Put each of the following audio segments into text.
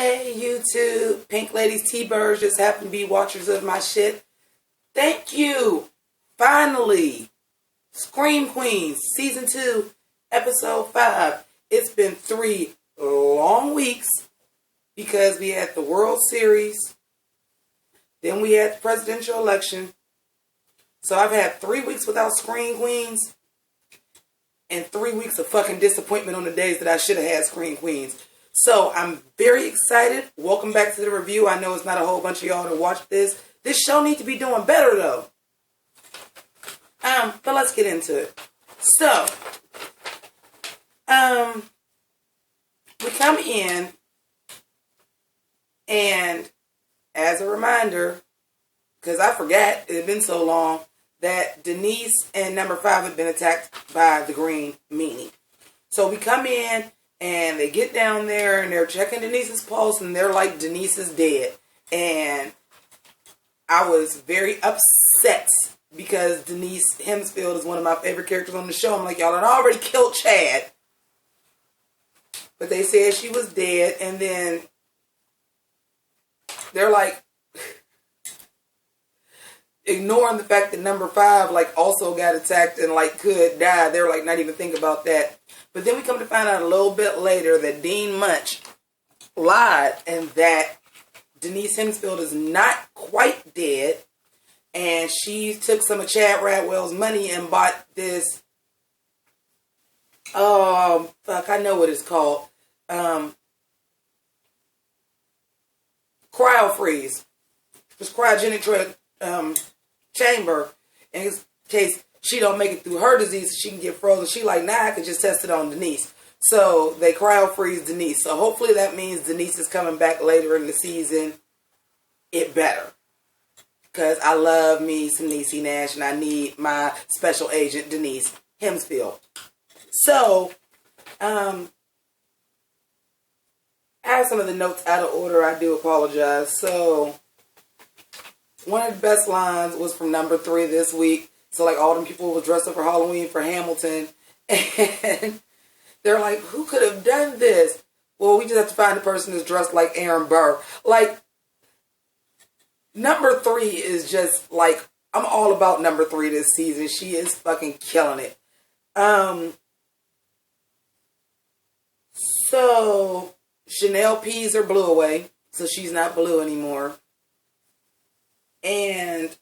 Hey YouTube, Pink Ladies T-Birds just happen to be watchers of my shit. Thank you. Finally, Scream Queens Season 2, Episode 5. It's been 3 long weeks because we had the World Series, then we had the presidential election. So I've had 3 weeks without Scream Queens and 3 weeks of fucking disappointment on the days that I should have had Scream Queens. So I'm very excited. Welcome back to the review. I know it's not a whole bunch of y'all to watch this. This show needs to be doing better though. But let's get into it. So, we come in, and as a reminder, because I forgot, it had been so long, that Denise and number 5 had been attacked by the green meanie. So we come in, and they get down there, and they're checking Denise's pulse, and they're like, Denise is dead. And I was very upset because Denise Hemsfield is one of my favorite characters on the show. I'm like, y'all had already killed Chad. But they said she was dead, and then they're like ignoring the fact that number 5 like also got attacked and like could die. They're like not even thinking about that. But then we come to find out a little bit later that Dean Munch lied and that Denise Hemsfield is not quite dead. And she took some of Chad Radwell's money and bought this, I know what it's called. Cryo freeze. This cryogenic chamber. In case she don't make it through her disease, she can get frozen. She like, nah, I could just test it on Denise. So they cryo freeze Denise. So hopefully that means Denise is coming back later in the season. It better. Because I love me some Niecy Nash and I need my special agent Denise Hemsfield. So, I have some of the notes out of order. I do apologize. So, one of the best lines was from number 3 this week. So, like, all them people were dressed up for Halloween for Hamilton. And they're like, who could have done this? Well, we just have to find a person that's dressed like Aaron Burr. Like, number 3 is just, like, I'm all about number 3 this season. She is fucking killing it. So, Chanel peas are blew away. So, she's not blue anymore. And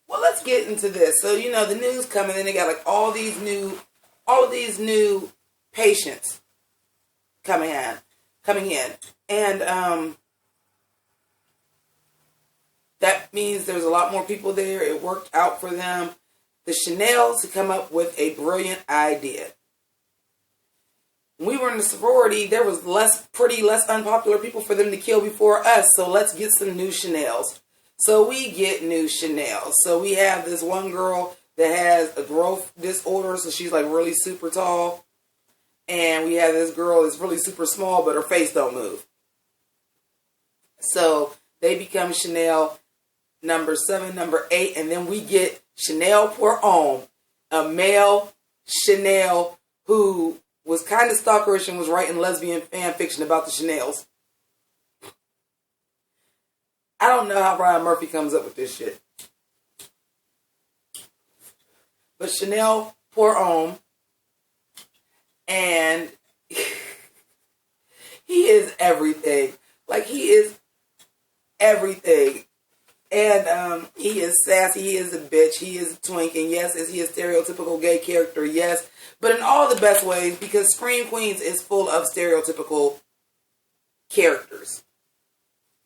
well, let's get into this. So, you know, the news coming in, they got like all these new patients coming in. And that means there's a lot more people there. It worked out for them. The Chanels to come up with a brilliant idea. When we were in the sorority, there was less unpopular people for them to kill before us. So let's get some new Chanels. So we get new Chanel. So we have this one girl that has a growth disorder. So she's like really super tall. And we have this girl that's really super small, but her face don't move. So they become Chanel number 7, number 8. And then we get Chanel Poiron, a male Chanel who was kind of stalkerish and was writing lesbian fan fiction about the Chanels. I don't know how Ryan Murphy comes up with this shit. But Chanel Poiron, and he is everything. Like, he is everything. And he is sassy, he is a bitch, he is a twink, and yes, is he a stereotypical gay character? Yes. But in all the best ways, because Scream Queens is full of stereotypical characters.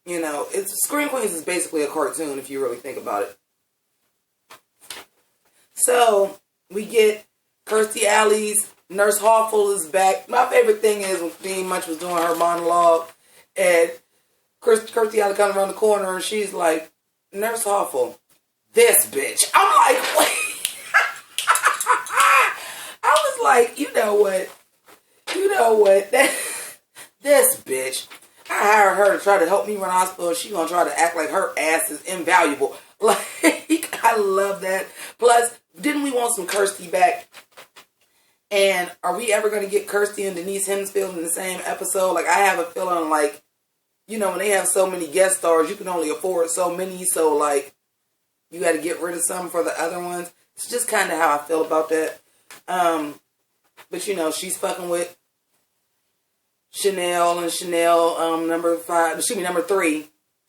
You know, Scream Queens is basically a cartoon if you really think about it. So, we get Kirstie Alley's Nurse Hawful is back. My favorite thing is when Dean Munch was doing her monologue, and Kirstie Alley comes around the corner, and she's like, Nurse Hawful, this bitch. I'm like, wait. I was like, you know what? This bitch. I hired her to try to help me run a hospital. She gonna try to act like her ass is invaluable. Like, I love that. Plus, didn't we want some Kirstie back And are we ever going to get Kirsty and Denise Hemsfield in the same episode? Like, I have a feeling like, you know, when they have so many guest stars, you can only afford so many. So, like, you got to get rid of some for the other ones. It's just kind of how I feel about that. But, you know, she's fucking with Chanel and Chanel number 3,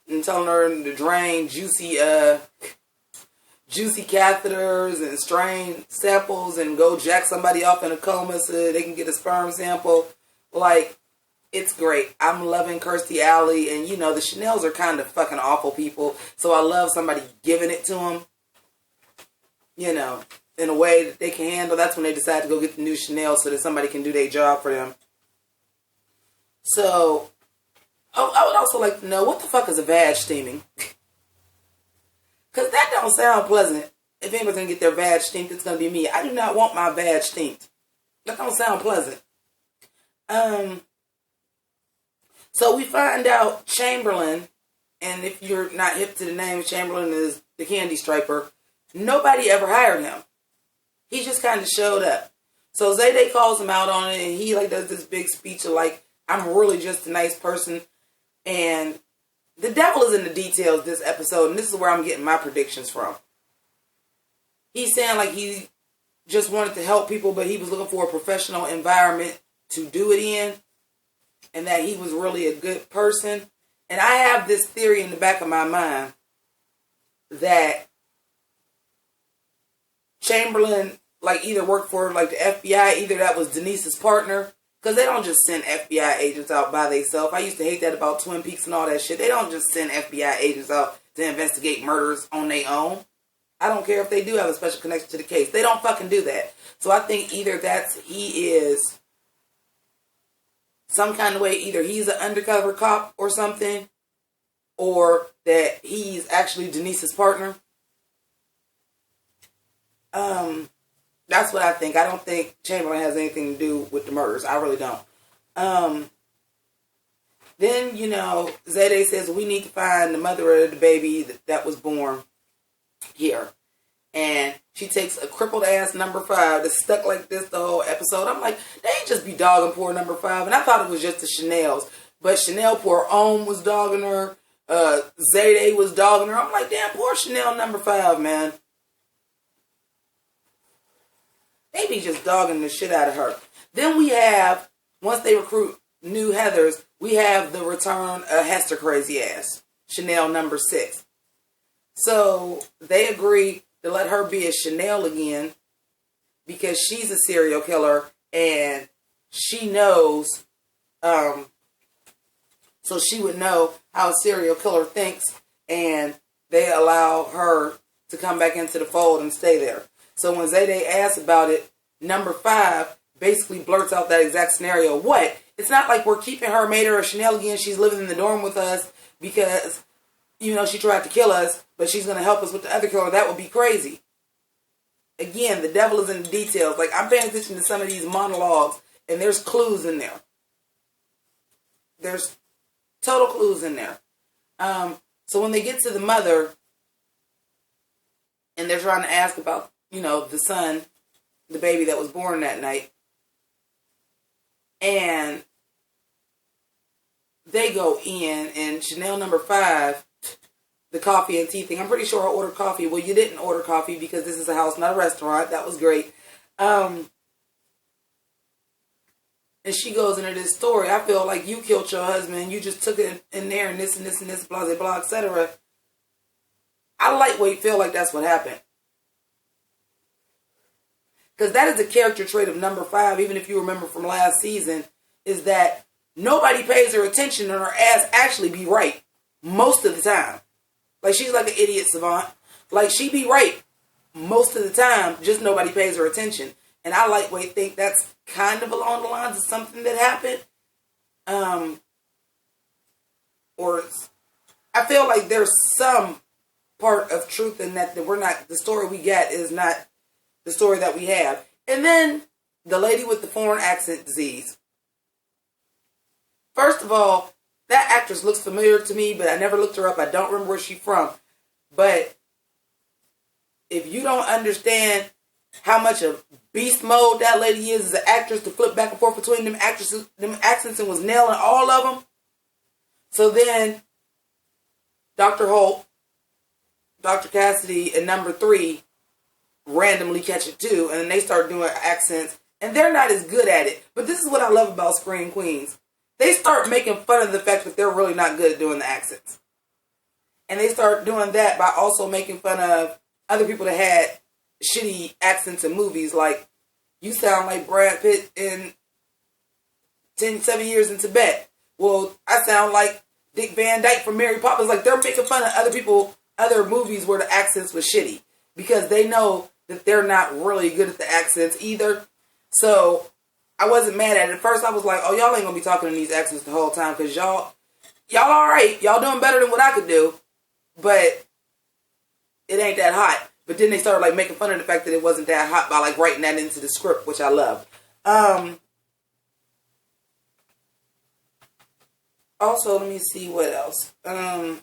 and telling her to drain juicy catheters and strain samples and go jack somebody off in a coma so they can get a sperm sample. Like, it's great. I'm loving Kirstie Alley, and you know, the Chanels are kind of fucking awful people, so I love somebody giving it to them, you know, in a way that they can handle. That's when they decide to go get the new Chanel so that somebody can do their job for them. So, I would also like to know, what the fuck is a vag steaming? Because that don't sound pleasant. If anybody's going to get their vag steamed, it's going to be me. I do not want my vag steamed. That don't sound pleasant. So we find out Chamberlain, and if you're not hip to the name, Chamberlain is the candy striper. Nobody ever hired him. He just kind of showed up. So Zayday calls him out on it, and he like does this big speech of like, I'm really just a nice person. And the devil is in the details this episode, and this is where I'm getting my predictions from. He's saying like he just wanted to help people, but he was looking for a professional environment to do it in, and that he was really a good person. And I have this theory in the back of my mind that Chamberlain like either worked for like the FBI, either that was Denise's partner, because they don't just send FBI agents out by themselves. I used to hate that about Twin Peaks and all that shit. They don't just send FBI agents out to investigate murders on their own. I don't care if they do have a special connection to the case. They don't fucking do that. So I think either he is some kind of way, either he's an undercover cop or something, or that he's actually Denise's partner. That's what I think. I don't think Chamberlain has anything to do with the murders. I really don't. Then, you know, Zayday says, we need to find the mother of the baby that was born here. And she takes a crippled ass number 5 that's stuck like this the whole episode. I'm like, they ain't just be dogging poor number 5. And I thought it was just the Chanels. But Chanel, poor Ohm was dogging her. Zayday was dogging her. I'm like, damn, poor Chanel number 5, man. They be just dogging the shit out of her. Then we have, once they recruit new Heathers, we have the return of Hester crazy ass, Chanel number 6. So they agree to let her be a Chanel again because she's a serial killer and she knows, so she would know how a serial killer thinks, and they allow her to come back into the fold and stay there. So when Zayday asks about it, number 5 basically blurts out that exact scenario. What? It's not like we're keeping her, made her a Chanel again. She's living in the dorm with us because, you know, she tried to kill us, but she's going to help us with the other killer. That would be crazy. Again, the devil is in the details. Like, I'm paying attention to some of these monologues, and there's clues in there. There's total clues in there. So when they get to the mother, and they're trying to ask about, you know, the son, the baby that was born that night. And they go in, and Chanel number 5, the coffee and tea thing. I'm pretty sure I ordered coffee. Well, you didn't order coffee because this is a house, not a restaurant. That was great. And she goes into this story. I feel like you killed your husband. You just took it in there and this and this and this, blah, blah, blah, etc. I lightweight feel like that's what happened. Because that is a character trait of number 5, even if you remember from last season, is that nobody pays her attention and her ass actually be right most of the time. Like, she's like an idiot savant. Like, she be right most of the time, just nobody pays her attention. And I lightweight think that's kind of along the lines of something that happened. Or I feel like there's some part of truth in that we're not, the story we get is not the story that we have. And then the lady with the foreign accent disease. First of all, that actress looks familiar to me, but I never looked her up. I don't remember where she's from. But if you don't understand how much of beast mode that lady is as an actress to flip back and forth between them actresses, them accents, and was nailing all of them. So then Dr. Holt, Dr. Cassidy, and number 3 randomly catch it too, and then they start doing accents, and they're not as good at it. But this is what I love about Scream Queens. They start making fun of the fact that they're really not good at doing the accents. And they start doing that by also making fun of other people that had shitty accents in movies. Like, you sound like Brad Pitt in 7 Years in Tibet. Well, I sound like Dick Van Dyke from Mary Poppins. Like, they're making fun of other people, other movies where the accents were shitty. Because they know that they're not really good at the accents either. So, I wasn't mad at it. At first, I was like, oh, y'all ain't gonna be talking in these accents the whole time. Because y'all alright. Y'all doing better than what I could do. But it ain't that hot. But then they started like making fun of the fact that it wasn't that hot by like writing that into the script, which I love. Also, let me see what else. Then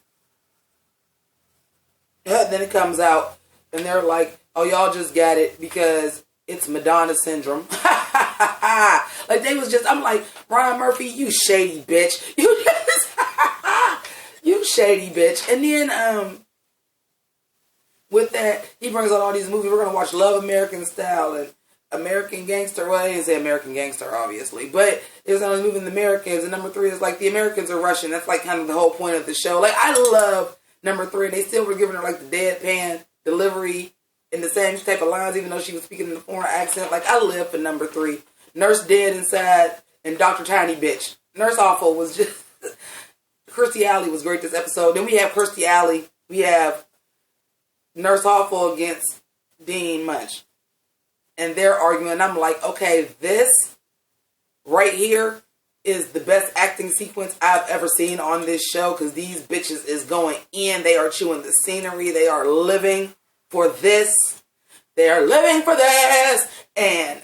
it comes out and they're like, oh, y'all just got it because it's Madonna syndrome. Like they was just, I'm like, Ryan Murphy, you shady bitch. You just, you shady bitch. And then, with that, he brings out all these movies. We're going to watch Love American Style and American Gangster. Well, I didn't say American Gangster, obviously. But there's another movie in the Americans. And number 3 is like, the Americans are Russian. That's like kind of the whole point of the show. Like, I love number 3. They still were giving her like the deadpan delivery in the same type of lines, even though she was speaking in a foreign accent. Like, I live for number 3. Nurse Dead Inside and Dr. Tiny Bitch. Nurse Awful was just... Kirstie Alley was great this episode. Then we have Kirstie Alley. We have Nurse Awful against Dean Munch. And they're arguing. I'm like, okay, this right here is the best acting sequence I've ever seen on this show. Because these bitches is going in. They are chewing the scenery. They are living for this. They are living for this. And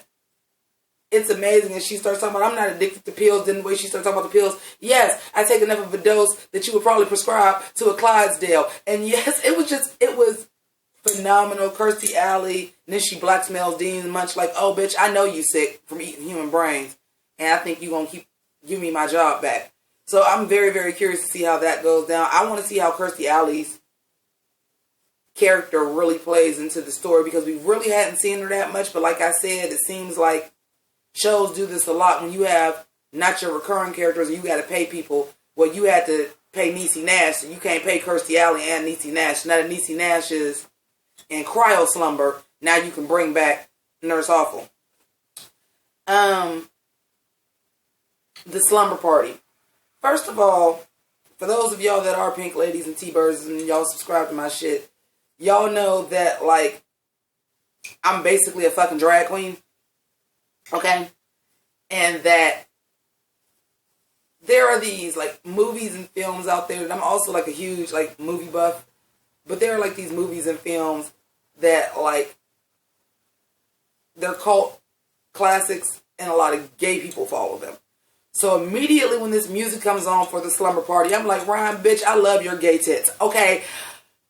it's amazing. And she starts talking about, I'm not addicted to pills. Then the way she starts talking about the pills. Yes, I take enough of a dose that you would probably prescribe to a Clydesdale. And yes, it was phenomenal. Kirstie Alley. And then she blackmails Dean Munch like, oh, bitch, I know you sick from eating human brains. And I think you're going to keep giving me my job back. So I'm very, very curious to see how that goes down. I want to see how Kirstie Alley's character really plays into the story. Because we really hadn't seen her that much. But like I said, it seems like shows do this a lot when you have not your recurring characters and you got to pay people. Well, you had to pay Niecy Nash, so you can't pay Kirstie Alley and Niecy Nash. Now that Niecy Nash is in cryo slumber, now you can bring back Nurse Awful. The slumber party. First of all, for those of y'all that are Pink Ladies and T-Birds and y'all subscribe to my shit, y'all know that, like, I'm basically a fucking drag queen. Okay? And that there are these, like, movies and films out there. And I'm also, like, a huge, like, movie buff. But there are, like, these movies and films that, like, they're cult classics and a lot of gay people follow them. So immediately when this music comes on for the slumber party, I'm like, Ryan, bitch, I love your gay tits. Okay?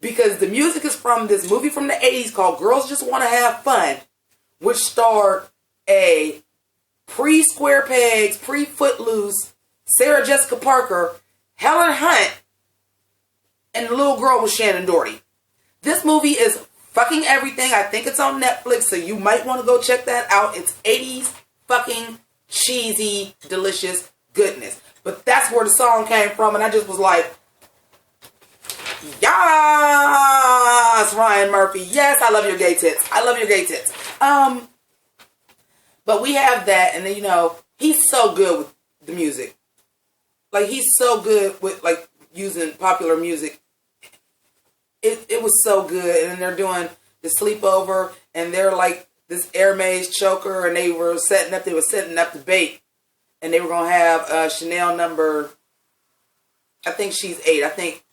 Because the music is from this movie from the 80s called Girls Just Want to Have Fun, which starred a pre-Square Pegs, pre-Footloose, Sarah Jessica Parker, Helen Hunt, and the little girl was Shannon Doherty. This movie is fucking everything. I think it's on Netflix, so you might want to go check that out. It's 80s fucking cheesy, delicious goodness. But that's where the song came from, and I just was like, yes, Ryan Murphy. Yes, I love your gay tits. I love your gay tits. But we have that, and then, you know, he's so good with the music. Like, he's so good with, like, using popular music. It was so good. And then they're doing the sleepover, and they're like this air maze choker, and they were setting up the bait. And they were going to have Chanel number, I think she's 8. I think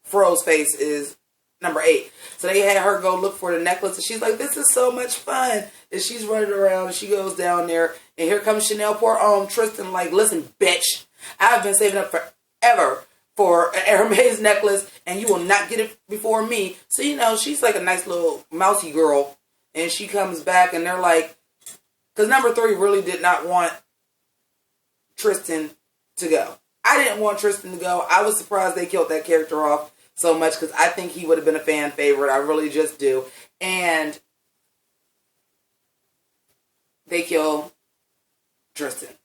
Fro's face is number 8. So they had her go look for the necklace, and she's like, this is so much fun. And she's running around, and she goes down there, and here comes Chanel, poor Tristan, like, listen, bitch, I've been saving up forever for an Hermes necklace, and you will not get it before me. So, you know, she's like a nice little mousy girl, And she comes back and they're like, because number 3 really did not want Tristan to go. I didn't want Tristan to go. I was surprised they killed that character off so much because I think he would have been a fan favorite. I really just do. And they kill Tristan.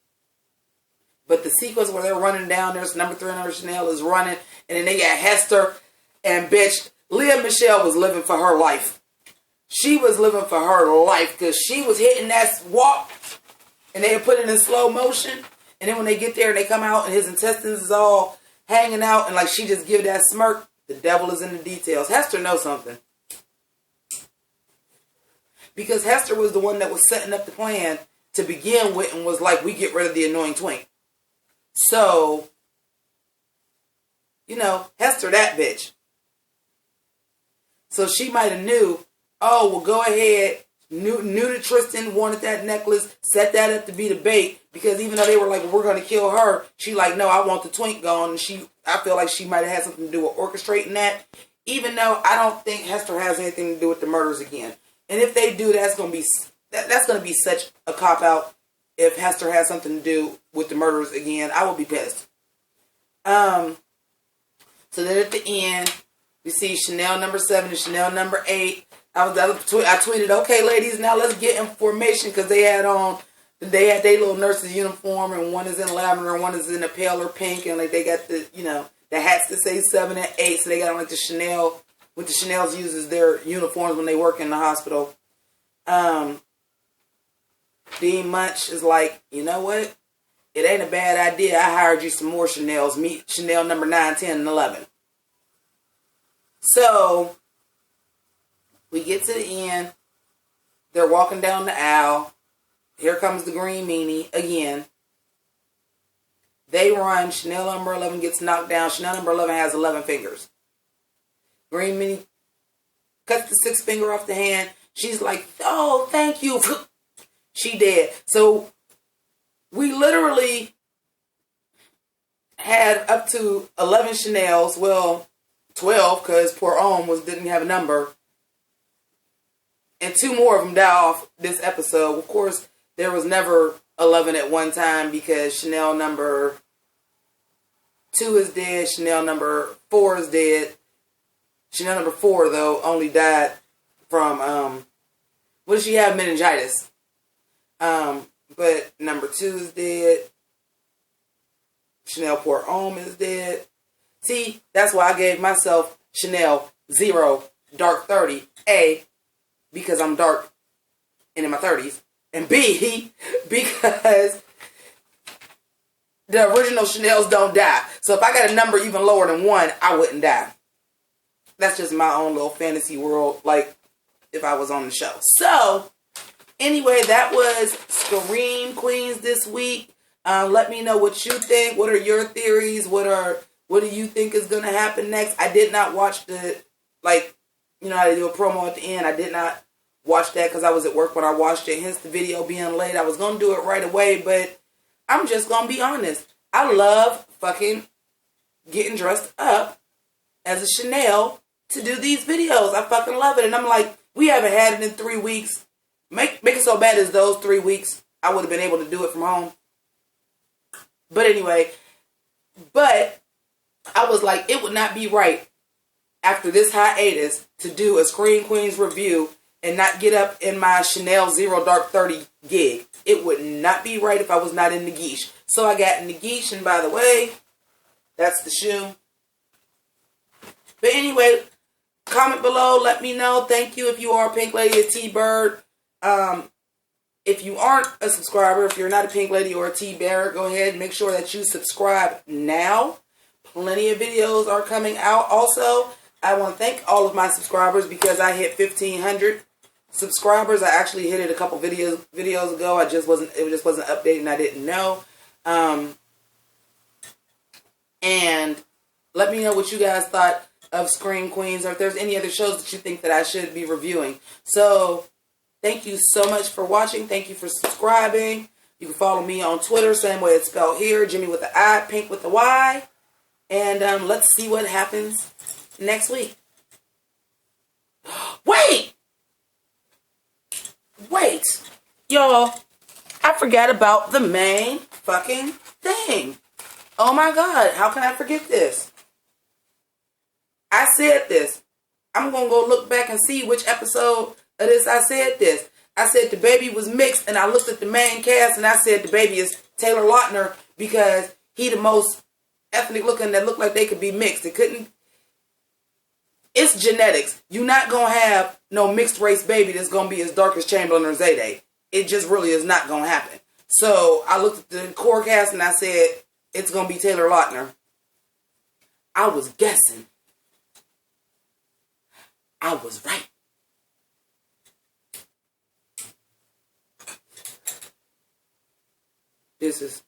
But the sequence where they're running down, there's number 3 and Chanel is running, and then they got Hester, and bitch, Lea Michele was living for her life. She was living for her life because she was hitting that walk, and they had put it in slow motion, and then when they get there and they come out and his intestines is all hanging out, and like she just give that smirk, the devil is in the details. Hester knows something. Because Hester was the one that was setting up the plan to begin with and was like, we get rid of the annoying twink. So, you know, Hester that bitch. So she might have knew, oh, well, go ahead. Knew that Tristan wanted that necklace, set that up to be the bait. Because even though they were like, well, we're going to kill her, she like, no, I want the twink gone. And I feel like she might have had something to do with orchestrating that. Even though I don't think Hester has anything to do with the murders again. And if they do, that's going to be such a cop-out. If Hester has something to do with the murders again, I will be pissed. So then at the end, we see Chanel number 7 and Chanel number 8. I tweeted, okay, ladies, now let's get in formation because they had their little nurse's uniform, and one is in lavender and one is in a paler pink, and like they got the hats that say 7 and 8, so they got on like the Chanel, what the Chanel's uses their uniforms when they work in the hospital. Dean Munch is like, you know what? It ain't a bad idea. I hired you some more Chanels. Meet Chanel number 9, 10, and 11. So, we get to the end. They're walking down the aisle. Here comes the green meanie again. They run. Chanel number 11 gets knocked down. Chanel number 11 has 11 fingers. Green meanie cuts the 6th finger off the hand. She's like, oh, thank you. She dead. So we literally had up to 11 Chanels. Well, 12 because poor Ohm didn't have a number. And 2 more of them die off this episode. Of course, there was never 11 at one time because Chanel number 2 is dead. Chanel number 4 is dead. Chanel number 4, though, only died from, what did she have? Meningitis. But number 2 is dead. Chanel poor Ohm is dead. See, that's why I gave myself Chanel 0, dark 30. A, because I'm dark and in my 30s. And B, because the original Chanels don't die. So if I got a number even lower than 1, I wouldn't die. That's just my own little fantasy world, like if I was on the show. So, anyway, that was Scream Queens this week. Let me know what you think. What are your theories? What do you think is going to happen next? I did not watch how they do a promo at the end. I did not watch that because I was at work when I watched it. Hence the video being late. I was going to do it right away, but I'm just going to be honest. I love fucking getting dressed up as a Chanel to do these videos. I fucking love it. And I'm like, we haven't had it in 3 weeks. Make it so bad as those 3 weeks, I would have been able to do it from home. But anyway, I was like, it would not be right after this hiatus to do a Scream Queens review and not get up in my Chanel 0 Dark 30 gig. It would not be right if I was not in the Geesh. So I got in the Geesh, and by the way, that's the shoe. But anyway, comment below, let me know. Thank you if you are a Pink Lady, a T-Bird. If you aren't a subscriber, if you're not a Pink Lady or a T-Bear, go ahead and make sure that you subscribe now. Plenty of videos are coming out. Also, I want to thank all of my subscribers because I hit 1,500 subscribers. I actually hit it a couple videos ago. It just wasn't updated and I didn't know. And let me know what you guys thought of Scream Queens or if there's any other shows that you think that I should be reviewing. So, thank you so much for watching. Thank you for subscribing. You can follow me on Twitter, same way it's spelled here. Jimmy with the I, Pynk with the Y. And let's see what happens next week. Wait! Wait, y'all, I forgot about the main fucking thing. Oh my God, how can I forget this? I said this. I'm going to go look back and see which episode of this I said this. I said the baby was mixed, and I looked at the main cast, and I said the baby is Taylor Lautner because he the most ethnic looking that looked like they could be mixed. It couldn't. It's genetics. You're not going to have no mixed race baby that's going to be as dark as Chamberlain or Zayday. It just really is not going to happen. So I looked at the core cast, and I said it's going to be Taylor Lautner. I was guessing. I was right. This is